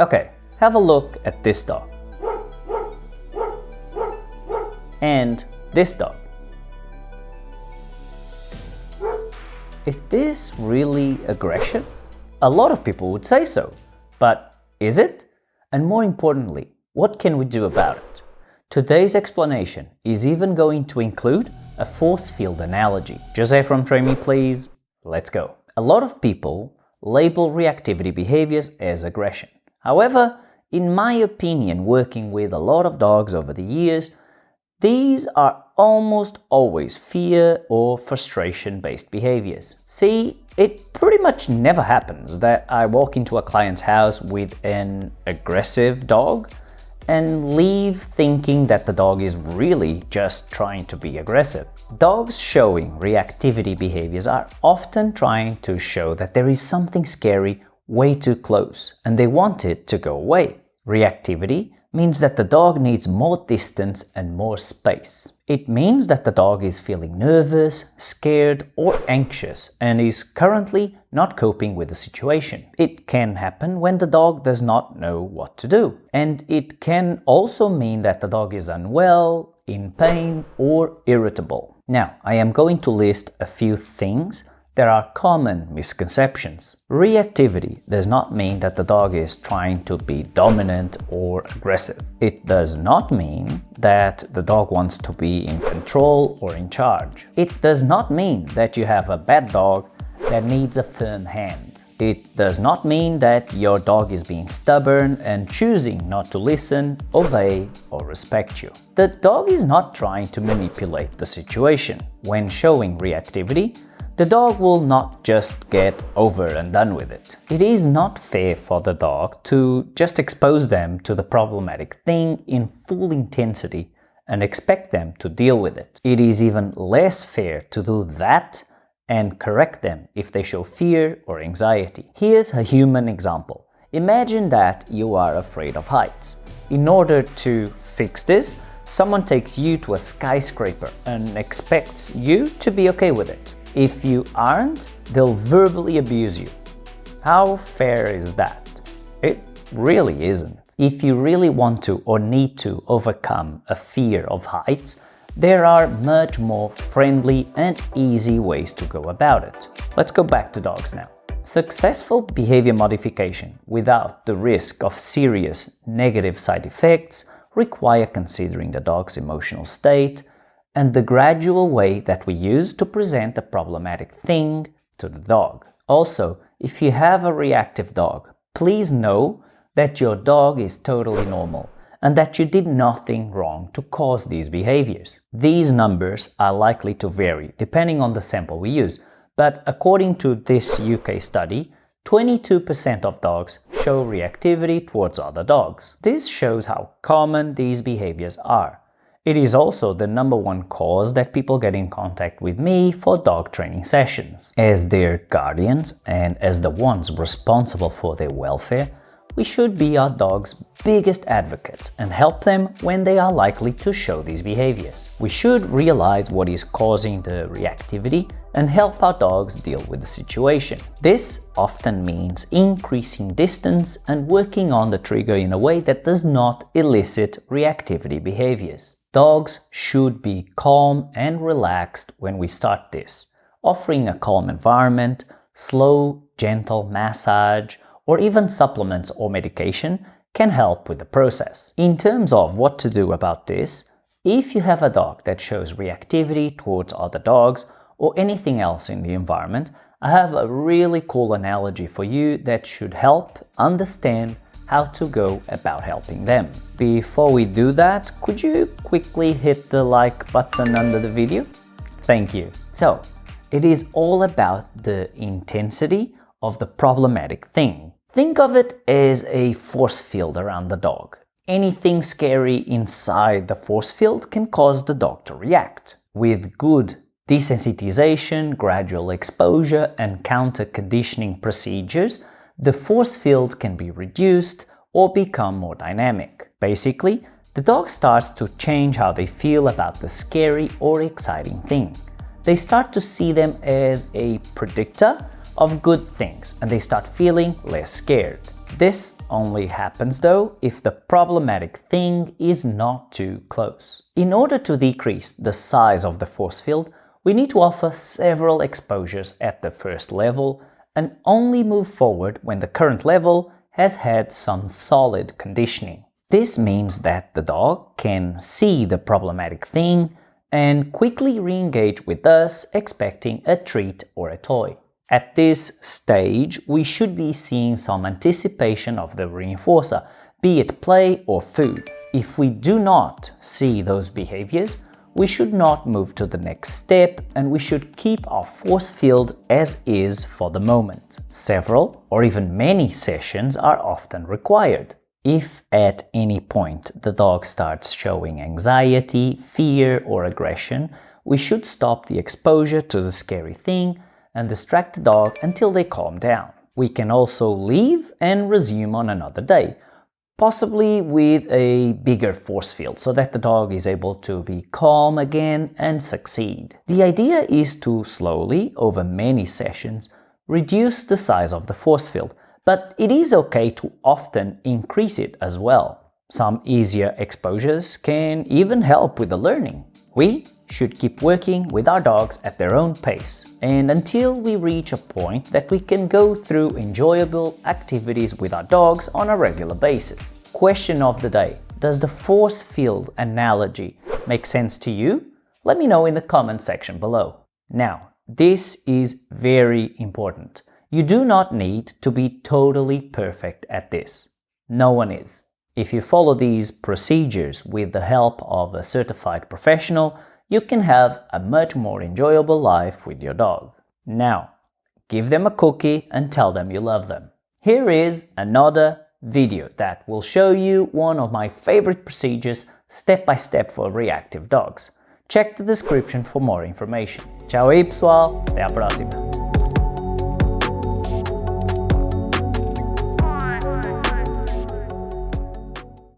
Okay, have a look at this dog. And this dog. Is this really aggression? A lot of people would say so, but is it? And more importantly, what can we do about it? Today's explanation is even going to include a force field analogy. Jose from Train Me Please, let's go. A lot of people label reactivity behaviors as aggression. However, in my opinion, working with a lot of dogs over the years, these are almost always fear or frustration-based behaviors. See, it pretty much never happens that I walk into a client's house with an aggressive dog and leave thinking that the dog is really just trying to be aggressive. Dogs showing reactivity behaviors are often trying to show that there is something scary way too close and they want it to go away. Reactivity means that the dog needs more distance and more space. It means that the dog is feeling nervous, scared, or anxious and is currently not coping with the situation. It can happen when the dog does not know what to do. And it can also mean that the dog is unwell, in pain, or irritable. Now, I am going to list a few things that are common misconceptions. Reactivity does not mean that the dog is trying to be dominant or aggressive. It does not mean that the dog wants to be in control or in charge. It does not mean that you have a bad dog that needs a firm hand. It does not mean that your dog is being stubborn and choosing not to listen, obey, or respect you. The dog is not trying to manipulate the situation. When showing reactivity, the dog will not just get over and done with it. It is not fair for the dog to just expose them to the problematic thing in full intensity and expect them to deal with it. It is even less fair to do that and correct them if they show fear or anxiety. Here's a human example. Imagine that you are afraid of heights. In order to fix this, someone takes you to a skyscraper and expects you to be okay with it. If you aren't, they'll verbally abuse you. How fair is that? It really isn't. If you really want to or need to overcome a fear of heights, there are much more friendly and easy ways to go about it. Let's go back to dogs now. Successful behavior modification without the risk of serious negative side effects require considering the dog's emotional state and the gradual way that we use to present a problematic thing to the dog. Also, if you have a reactive dog, please know that your dog is totally normal and that you did nothing wrong to cause these behaviors. These numbers are likely to vary depending on the sample we use, but according to this UK study, 22% of dogs show reactivity towards other dogs. This shows how common these behaviors are. It is also the #1 cause that people get in contact with me for dog training sessions. As their guardians and as the ones responsible for their welfare, we should be our dog's biggest advocates and help them when they are likely to show these behaviors. We should realize what is causing the reactivity and help our dogs deal with the situation. This often means increasing distance and working on the trigger in a way that does not elicit reactivity behaviors. Dogs should be calm and relaxed when we start this. Offering a calm environment, slow, gentle massage, or even supplements or medication can help with the process. In terms of what to do about this, if you have a dog that shows reactivity towards other dogs or anything else in the environment, I have a really cool analogy for you that should help understand how to go about helping them. Before we do that, could you quickly hit the like button under the video? Thank you. So, it is all about the intensity of the problematic thing. Think of it as a force field around the dog. Anything scary inside the force field can cause the dog to react. With good desensitization, gradual exposure, and counter-conditioning procedures, the force field can be reduced or become more dynamic. Basically, the dog starts to change how they feel about the scary or exciting thing. They start to see them as a predictor of good things and they start feeling less scared. This only happens though if the problematic thing is not too close. In order to decrease the size of the force field, we need to offer several exposures at the first level and only move forward when the current level has had some solid conditioning. This means that the dog can see the problematic thing and quickly re-engage with us expecting a treat or a toy. At this stage, we should be seeing some anticipation of the reinforcer, be it play or food. If we do not see those behaviors, we should not move to the next step and we should keep our force field as is for the moment. Several or even many sessions are often required. If at any point the dog starts showing anxiety, fear or aggression, we should stop the exposure to the scary thing and distract the dog until they calm down. We can also leave and resume on another day, possibly with a bigger force field so that the dog is able to be calm again and succeed. The idea is to slowly, over many sessions, reduce the size of the force field, but it is okay to often increase it as well. Some easier exposures can even help with the learning. We should keep working with our dogs at their own pace and until we reach a point that we can go through enjoyable activities with our dogs on a regular basis. Question of the day: does the force field analogy make sense to you? Let me know in the comment section below. Now, this is very important. You do not need to be totally perfect at this. No one is. If you follow these procedures with the help of a certified professional, you can have a much more enjoyable life with your dog. Now, give them a cookie and tell them you love them. Here is another video that will show you one of my favorite procedures step by step for reactive dogs. Check the description for more information. Tchau aí pessoal, até a próxima!